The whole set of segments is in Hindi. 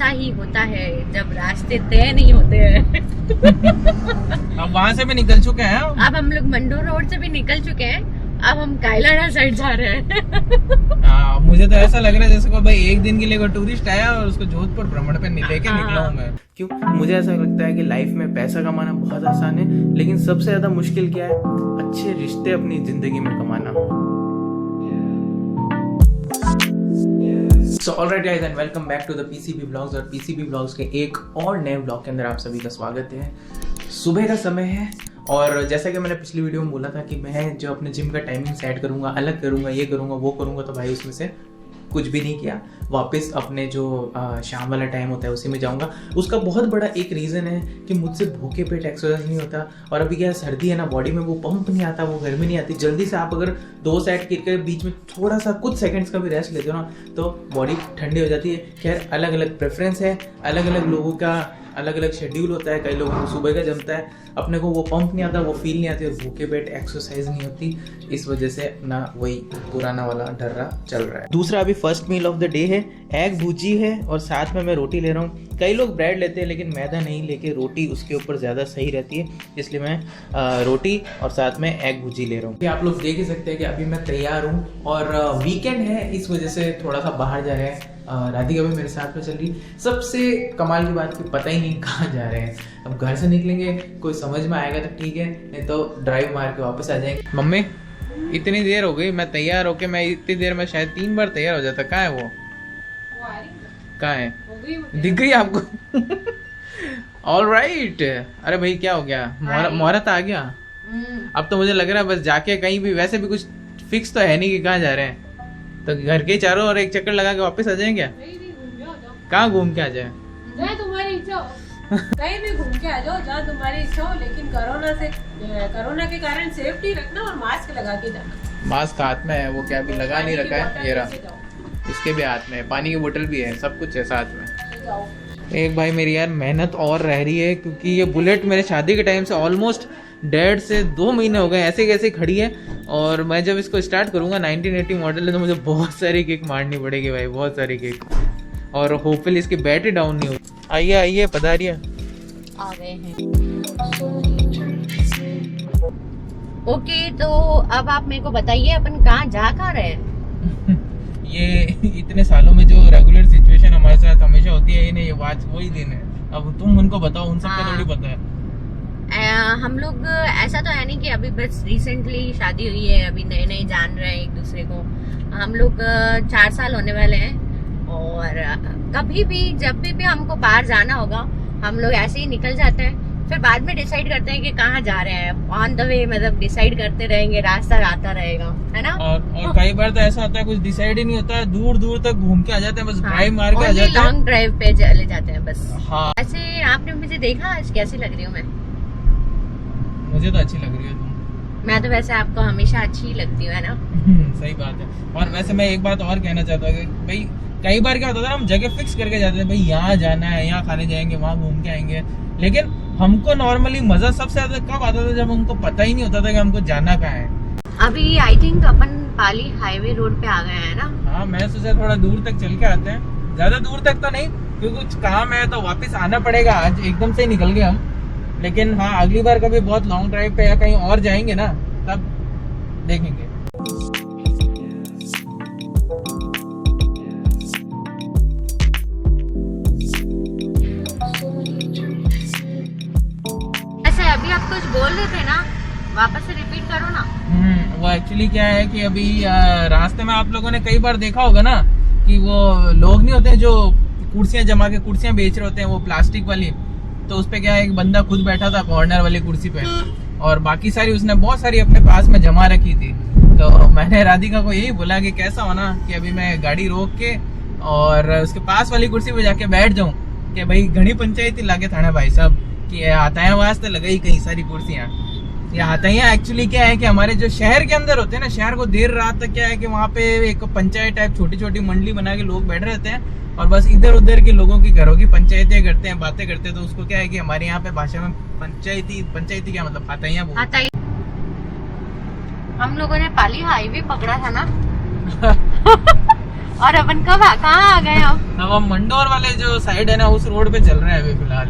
ऐसा ही होता है जब रास्ते तय नहीं होते हैं। अब वहाँ से भी निकल चुके हैं। अब हम लोग मंडोर रोड से भी निकल चुके हैं, अब हम कायलाना साइड जा रहे हैं। मुझे तो ऐसा लग रहा है जैसे को भाई एक दिन के लिए कोई टूरिस्ट आया और उसको जोधपुर भ्रमण पे लेके निकला हूँ मैं। क्यों? मुझे ऐसा लगता है कि लाइफ में पैसा कमाना बहुत आसान है, लेकिन सबसे ज्यादा मुश्किल क्या है? अच्छे रिश्ते अपनी जिंदगी में कमाना। So alright guys and welcome back to the PCB vlogs. और पीसीबी व्लॉग्स के एक और नए व्लॉग के अंदर आप सभी का स्वागत है। सुबह का समय है और जैसा कि मैंने पिछली वीडियो में बोला था कि मैं जो अपने जिम का टाइमिंग सेट करूंगा, अलग करूंगा, ये करूंगा, वो करूंगा, तो भाई उसमें से कुछ भी नहीं किया। वापस अपने जो शाम वाला टाइम होता है उसी में जाऊंगा। उसका बहुत बड़ा एक रीज़न है कि मुझसे भूखे पेट एक्सरसाइज नहीं होता। और अभी क्या सर्दी है ना, बॉडी में वो पंप नहीं आता, वो गर्मी नहीं आती जल्दी से। आप अगर 2 सेट के बीच में थोड़ा सा कुछ सेकंड्स का भी रेस्ट लेते हो ना, तो बॉडी ठंडी हो जाती है। खैर, अलग अलग प्रेफरेंस है, अलग अलग लोगों का अलग अलग शेड्यूल होता है। कई लोगों को सुबह का जमता है, अपने को वो पंप नहीं आता, वो फील नहीं आती और भूखे पेट एक्सरसाइज नहीं होती। इस वजह से ना वही पुराना वाला डर्रा चल रहा है। दूसरा, अभी first meal of the day है, एग भुजी है और साथ में मैं रोटी ले रहा हूँ। कई लोग ब्रेड लेते हैं लेकिन मैदा नहीं लेके रोटी उसके ऊपर ज़्यादा सही रहती है, इसलिए मैं रोटी और साथ में एग भुजी ले रहा हूँ। आप लोग देख ही सकते हैं कि अभी मैं तैयार हूँ और वीकेंड है, इस वजह से थोड़ा सा बाहर जा रहे हैं। राधिका भी मेरे साथ में चल रही। सबसे कमाल की बात कि पता ही नहीं कहाँ जा रहे हैं। अब घर से निकलेंगे, कोई समझ में आएगा तो ठीक है, नहीं तो ड्राइव मार के वापस आ जाएंगे। मम्मी, इतनी देर हो गई, मैं तैयार होके मैं इतनी देर में शायद 3 बार तैयार हो जाता। कहाँ है वो? कहाँ है? दिख गई आपको? ऑलराइट। अरे भाई क्या हो गया? मुहूर्त आ गया। अब तो मुझे लग रहा है बस जाके कहीं भी, वैसे भी कुछ फिक्स तो है नहीं कि कहाँ जा रहे हैं, तो घर के चारों और एक चक्कर लगा के वापस आ जाएंगे क्या? कहाँ घूम के आ जाए? जहाँ तुम्हारी इच्छा हो, कहीं भी घूम के आ जाओ जहाँ तुम्हारी इच्छा हो, लेकिन कोरोना के कारण सेफ्टी रखना और मास्क लगा के जाना। मास्क हाथ में है, वो क्या अभी लगा नहीं रखा है, ये रहा, इसके भी हाथ में पानी की बोतल भी है, सब कुछ है साथ में। एक भाई मेरी यार मेहनत और रह रही है, क्योंकि ये बुलेट मेरे शादी के टाइम से ऑलमोस्ट 1.5 से 2 महीने हो गए ऐसे कैसे खड़ी है। और मैं जब इसको स्टार्ट करूँगा, 1980 मॉडल है, तो मुझे बहुत सारी किक मारनी पड़ेगी भाई, बहुत सारी किक। और होपफुली इसकी बैटरी डाउन नहीं होगी। आइए आइए, पधारिए। आ गए हैं। ओके, तो अब आप मेरे को बताइए अपन कहाँ जा रहे हैं? ये इतने सालों में जो रेगुलर सिचुएशन हमारे साथ हमेशा होती है, ये नहीं, ये आज वही दिन है। अब तुम उनको बताओ, उन सबको थोड़ी पता है। हम लोग ऐसा तो है नहीं कि अभी बस रिसेंटली शादी हुई है, अभी नए नए जान रहे हैं एक दूसरे को। हम लोग 4 साल होने वाले हैं और कभी भी जब भी हमको बाहर जाना होगा, हम लोग ऐसे ही निकल जाते हैं। फिर बाद में डिसाइड करते हैं कि कहाँ जा रहे हैं। ऑन द वे मतलब डिसाइड करते रहेंगे, रास्ता आता रहेगा, है ना। और कई बार तो ऐसा होता है कुछ डिसाइड ही नहीं होता है, दूर दूर तक घूम के आ जाते हैं, बस ड्राइव मार के आ जाते हैं, लॉन्ग ड्राइव पे चले जाते हैं बस। हाँ। ऐसे आपने मुझे देखा आज कैसी लग रही हूँ मैं? मुझे तो अच्छी लग रही है तुम। मैं तो वैसे आपको हमेशा अच्छी ही लगती हूँ, है ना। सही बात है। और वैसे मैं एक बात और कहना चाहता हूँ कि भाई कई बार क्या होता था, हम जगह फिक्स करके जाते थे, भाई यहाँ जाना है, यहाँ खाने जाएंगे, वहाँ घूम के आएंगे। लेकिन हमको नॉर्मली मजा सबसे ज्यादा कब आता था, जब हमको पता ही नहीं होता था कि हमको जाना कहाँ है। अभी I think upon Pali highway road पे आ गए हैं ना। हाँ, मैं सोचा थोड़ा दूर तक चल के आते हैं, ज्यादा दूर तक तो नहीं, क्योंकि कुछ काम है तो वापस आना पड़ेगा। आज एकदम से निकल गए हम, लेकिन हाँ अगली बार कभी बहुत लॉन्ग ड्राइव पे या कहीं और जाएंगे ना, तब देखेंगे। ऐसे अभी आप कुछ बोल रहे थे ना, वापस से रिपीट करो ना। वो एक्चुअली क्या है कि अभी रास्ते में आप लोगों ने कई बार देखा होगा ना कि वो लोग नहीं होते जो कुर्सियां जमा के कुर्सियां बेच रहे होते हैं, वो प्लास्टिक वाली। तो उस पे क्या है, एक बंदा खुद बैठा था कॉर्नर वाली कुर्सी पे और बाकी सारी उसने बहुत सारी अपने पास में जमा रखी थी। तो मैंने राधिका को यही बोला कि कैसा होना कि अभी मैं गाड़ी रोक के और उसके पास वाली कुर्सी पे जाके बैठ जाऊं कि भाई घनी पंचायती लागे थाना भाई साहब कि हाथाया वास्ते लगाई कई सारी कुर्सियां। ये हाथाया एक्चुअली क्या है कि हमारे जो शहर के अंदर होते हैं ना, शहर को देर रात तक क्या है कि वहाँ पे एक पंचायत टाइप छोटी छोटी मंडली बना के लोग बैठ रहते हैं और बस इधर उधर के लोगों की घरों की पंचायतें करते हैं, बातें करते हैं। तो उसको क्या है कि हमारे यहाँ पे भाषा में पंचायती क्या मतलब हाथाया बोलते हैं। हम लोगों ने पाली हाईवे पकड़ा था ना। और अपन कहाँ आ गए हम? अब हम मंडोर वाले जो साइड है ना उस रोड पे चल रहे हैं अभी फिलहाल।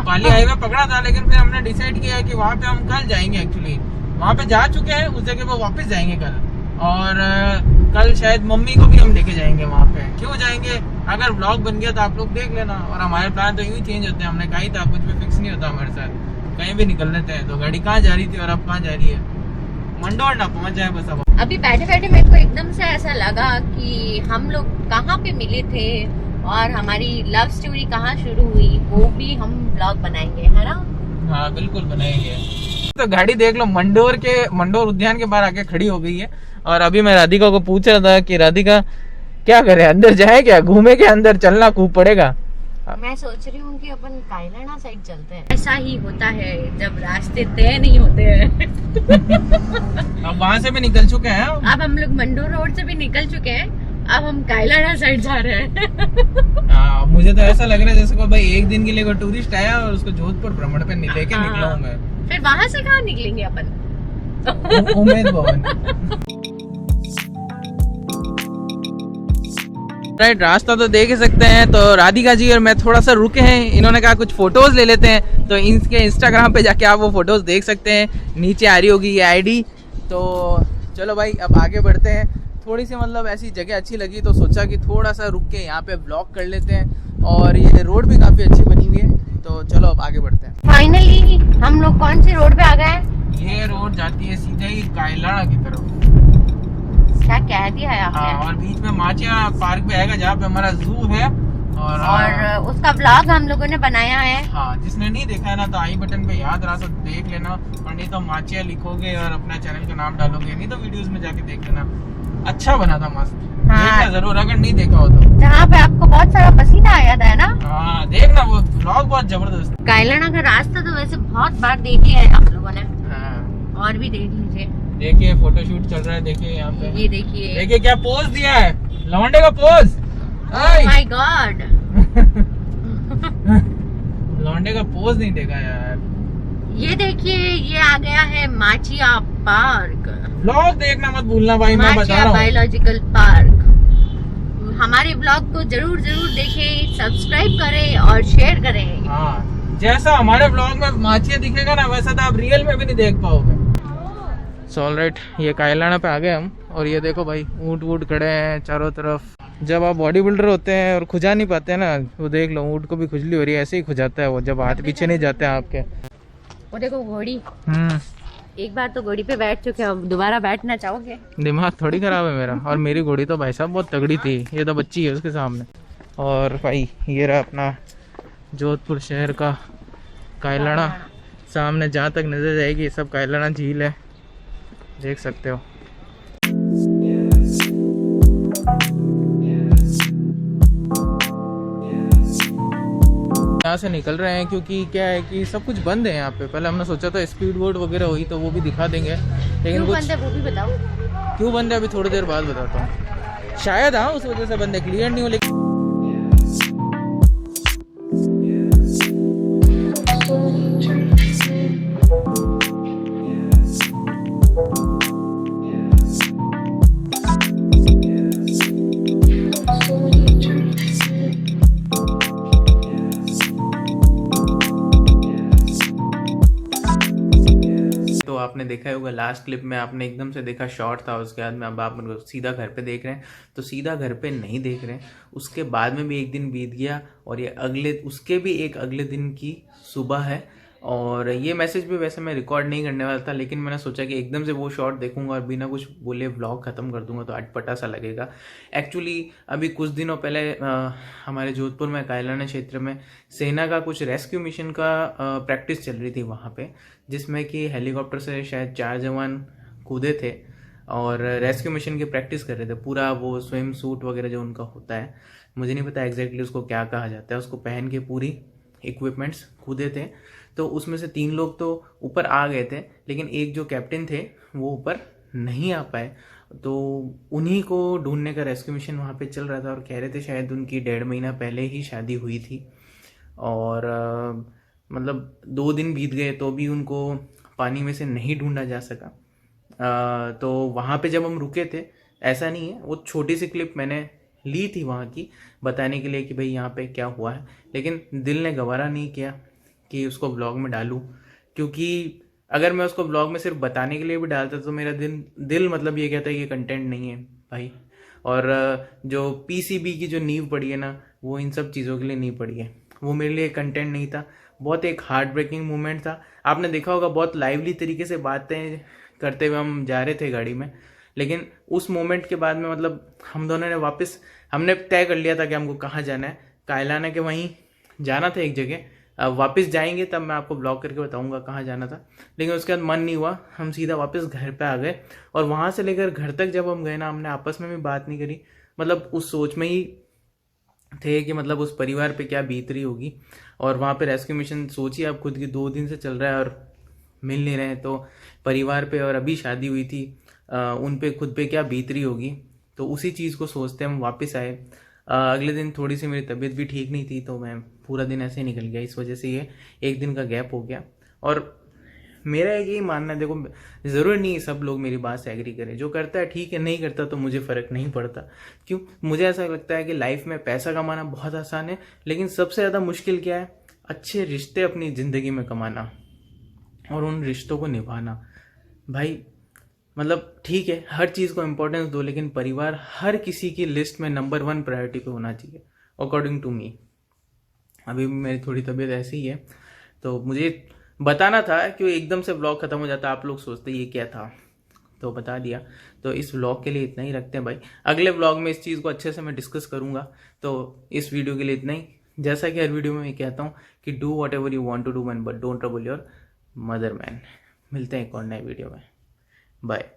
पाली हाईवे पकड़ा था लेकिन फिर हमने डिसाइड किया कि वहाँ पे हम कल जाएंगे। एक्चुअली वहाँ पे जा चुके हैं, उस जगह पे वापस जाएंगे कल। और कल शायद मम्मी को भी हम लेके जाएंगे वहाँ पे। क्यों जाएंगे, अगर व्लॉग बन गया तो आप लोग देख लेना। और हमारे प्लान तो यूं ही चेंज होते हैं, हमने कहा ही था, कुछ भी फिक्स नहीं होता हमारे साथ, कहीं भी निकल लेते हैं। तो गाड़ी कहाँ जा रही थी और अब कहाँ जा रही है, मंडोर ना पहुँच जाए बस। अब अभी बैठे बैठे मेरे को एकदम से ऐसा लगा कि हम लोग कहाँ पे मिले थे और हमारी लव स्टोरी कहाँ शुरू हुई, वो भी हम ब्लॉग बनाएंगे, है ना? हाँ बिल्कुल बनाएंगे। तो गाड़ी देख लो, मंडोर उद्यान के बाहर आके खड़ी हो गई है। और अभी मैं राधिका को पूछ रहा था कि राधिका क्या करे, अंदर जाए क्या, घूमे के अंदर चलना खूब पड़ेगा। मैं सोच रही हूँ कि अपन कायलाना साइड चलते हैं। ऐसा ही होता है जब रास्ते तय नहीं होते हैं। अब वहाँ से भी निकल चुके हैं। अब हम लोग मंडोर रोड से भी निकल चुके हैं, अब हम कायलाना साइड जा रहे हैं। हाँ, मुझे तो ऐसा लग रहा है जैसे कोई भाई एक दिन के लिए कोई टूरिस्ट आया और उसको जोधपुर भ्रमण पे लेके निकला हूँ मैं। फिर वहाँ से कहाँ निकलेंगे अपन? उम्मीद भवन। राइट, रास्ता तो देख ही सकते हैं। तो राधिका जी और मैं थोड़ा सा रुके हैं, इन्होंने कहा कुछ फोटोज ले लेते हैं, तो इनके इंस्टाग्राम पे जाके आप वो फोटोज देख सकते हैं। नीचे आ रही होगी ये आईडी। तो चलो भाई अब आगे बढ़ते हैं। थोड़ी सी मतलब ऐसी जगह अच्छी लगी तो सोचा कि थोड़ा सा रुक के यहाँ पे ब्लॉग कर लेते हैं। और ये रोड भी काफ़ी अच्छी बनी हुई है, तो चलो अब आगे बढ़ते हैं। फाइनली हम लोग कौन सी रोड पे आ गए? ये रोड जाती है सीधे ही कायलाना की तरफ। क्या कह दिया है आपने? हाँ, और बीच में माचिया पार्क भी आएगा जहाँ पे हमारा जू है। और उसका व्लॉग हम लोगों ने बनाया है। हाँ, जिसने नहीं देखा है ना तो आई बटन पे याद रहा तो देख लेना, और नहीं तो माचिया लिखोगे और अपना चैनल का नाम डालोगे, नहीं तो वीडियोस में जाके देख लेना। अच्छा बना था, मस्त। हाँ। देखना जरूर अगर नहीं देखा हो तो। जहाँ पे आपको बहुत सारा पसीना आया था, है ना? हाँ, देखना, वो व्लॉग बहुत जबरदस्त। कायलाना का रास्ता तो वैसे बहुत बार देख लिया है आप लोगों ने, हाँ, और भी देख लीजिए। देखिए फोटोशूट चल रहा है, देखिए यहाँ पे, ये देखिए, देखिए क्या पोज दिया है, लवंडे का पोज। माय गॉड, लौंडे का पोज नहीं देखा यार। ये देखिए, ये आ गया है माचिया पार्क। व्लॉग देखना मत भूलना भाई, मैं बता रहा हूँ। Biological park. हमारे ब्लॉग को जरूर देखें, सब्सक्राइब करें और शेयर करें। हाँ, जैसा हमारे ब्लॉग में माचिया दिखेगा ना वैसा तो आप रियल में भी नहीं देख पाओगे। ऑलराइट, ये कायलाना पे आ गए हम। और ये देखो भाई, ऊँट वूट खड़े हैं चारों तरफ। जब आप बॉडी बिल्डर होते हैं और खुजा नहीं पाते हैं ना, वो देख लो ऊँट को भी खुजली हो रही है, ऐसे ही खुजाता है वो जब हाथ पीछे नहीं जाते हैं आपके। वो देखो घोड़ी, हम्म, एक बार तो घोड़ी पे बैठ चुके हैं, अब दोबारा बैठना चाहोगे? दिमाग थोड़ी खराब है मेरा। और मेरी घोड़ी तो भाई साहब बहुत तगड़ी थी, ये तो बच्ची है उसके सामने। और भाई ये रहा अपना जोधपुर शहर का कायलाना। सामने जहाँ तक नजर जाएगी ये सब कायलाना झील है, देख सकते हो। यहाँ से निकल रहे हैं क्योंकि क्या है कि सब कुछ बंद है यहाँ पे। पहले हमने सोचा था स्पीड बोट वगैरह हुई तो वो भी दिखा देंगे, लेकिन कुछ बंद है वो भी बताओ। क्यों बंद है अभी थोड़ी देर बाद बताता हूँ। शायद हाँ उस वजह से बंद है, क्लियर नहीं हो। लेकिन तो आपने देखा होगा लास्ट क्लिप में, आपने एकदम से देखा शॉर्ट था, उसके बाद में अब आप सीधा घर पे देख रहे हैं। तो सीधा घर पे नहीं देख रहे हैं, उसके बाद में भी एक दिन बीत गया और ये उसके भी एक अगले दिन की सुबह है। और ये मैसेज भी वैसे मैं रिकॉर्ड नहीं करने वाला था, लेकिन मैंने सोचा कि एकदम से वो शॉर्ट देखूंगा और बिना कुछ बोले व्लॉग ख़त्म कर दूंगा तो अटपटा सा लगेगा। एक्चुअली अभी कुछ दिनों पहले हमारे जोधपुर में कायलाना क्षेत्र में सेना का कुछ रेस्क्यू मिशन का प्रैक्टिस चल रही थी वहाँ पे, जिसमें कि हेलीकॉप्टर से शायद 4 जवान कूदे थे और रेस्क्यू मिशन की प्रैक्टिस कर रहे थे। पूरा वो स्विम सूट वगैरह जो उनका होता है, मुझे नहीं पता एग्जैक्टली उसको क्या कहा जाता है, उसको पहन के पूरी इक्विपमेंट्स कूदे थे। तो उसमें से 3 लोग तो ऊपर आ गए थे, लेकिन एक जो कैप्टन थे वो ऊपर नहीं आ पाए। तो उन्हीं को ढूंढने का रेस्क्यू मिशन वहाँ पे चल रहा था और कह रहे थे शायद उनकी 1.5 महीना पहले ही शादी हुई थी और मतलब 2 दिन बीत गए तो भी उनको पानी में से नहीं ढूंढा जा सका। तो वहाँ पे जब हम रुके थे, ऐसा नहीं है, वो छोटी सी क्लिप मैंने ली थी वहाँ की बताने के लिए कि भाई यहाँ पे क्या हुआ है, लेकिन दिल ने गवारा नहीं किया कि उसको व्लॉग में डालूं, क्योंकि अगर मैं उसको व्लॉग में सिर्फ बताने के लिए भी डालता तो मेरा दिल मतलब ये कहता है कि कंटेंट नहीं है भाई। और जो पीसीबी की जो नींव पड़ी है ना, वो इन सब चीज़ों के लिए नहीं पड़ी है, वो मेरे लिए कंटेंट नहीं था। बहुत एक हार्ट ब्रेकिंग मोमेंट था, आपने देखा होगा बहुत लाइवली तरीके से बातें करते हुए हम जा रहे थे गाड़ी में, लेकिन उस मोमेंट के बाद में मतलब हम दोनों ने वापस, हमने तय कर लिया था कि हमको कहाँ जाना है, कायलाना के वहीं जाना था एक जगह, अब वापस जाएंगे तब मैं आपको ब्लॉग करके बताऊंगा कहाँ जाना था, लेकिन उसके बाद मन नहीं हुआ, हम सीधा वापस घर पे आ गए। और वहाँ से लेकर घर तक जब हम गए ना, हमने आपस में भी बात नहीं करी, मतलब उस सोच में ही थे कि मतलब उस परिवार पे क्या बीत रही होगी। और वहाँ पे रेस्क्यू मिशन सोचिए आप खुद की 2 दिन से चल रहा है और मिल नहीं रहे हैं, तो परिवार पे और अभी शादी हुई थी उन पे खुद पे क्या बीत रही होगी। तो उसी चीज़ को सोचते हम वापस आए। अगले दिन थोड़ी सी मेरी तबीयत भी ठीक नहीं थी, तो मैं पूरा दिन ऐसे ही निकल गया, इस वजह से ये एक दिन का गैप हो गया। और मेरा यही मानना है, देखो ज़रूरी नहीं सब लोग मेरी बात से एग्री करें, जो करता है ठीक है, नहीं करता तो मुझे फ़र्क नहीं पड़ता। क्यों, मुझे ऐसा लगता है कि लाइफ में पैसा कमाना बहुत आसान है, लेकिन सबसे ज़्यादा मुश्किल क्या है, अच्छे रिश्ते अपनी ज़िंदगी में कमाना और उन रिश्तों को निभाना। भाई मतलब ठीक है हर चीज़ को इम्पोर्टेंस दो, लेकिन परिवार हर किसी की लिस्ट में नंबर 1 प्रायोरिटी पे होना चाहिए अकॉर्डिंग टू मी। अभी भी मेरी थोड़ी तबीयत ऐसी ही है, तो मुझे बताना था कि एकदम से व्लॉग ख़त्म हो जाता, आप लोग सोचते ये क्या था, तो बता दिया। तो इस व्लॉग के लिए इतना ही रखते हैं भाई, अगले व्लॉग में इस चीज़ को अच्छे से मैं डिस्कस करूँगा। तो इस वीडियो के लिए इतना ही। जैसा कि हर वीडियो में मैं कहता हूँ कि do whatever you want to do man, but don't trouble your mother man. मिलते हैं एक और नए वीडियो में, बाय।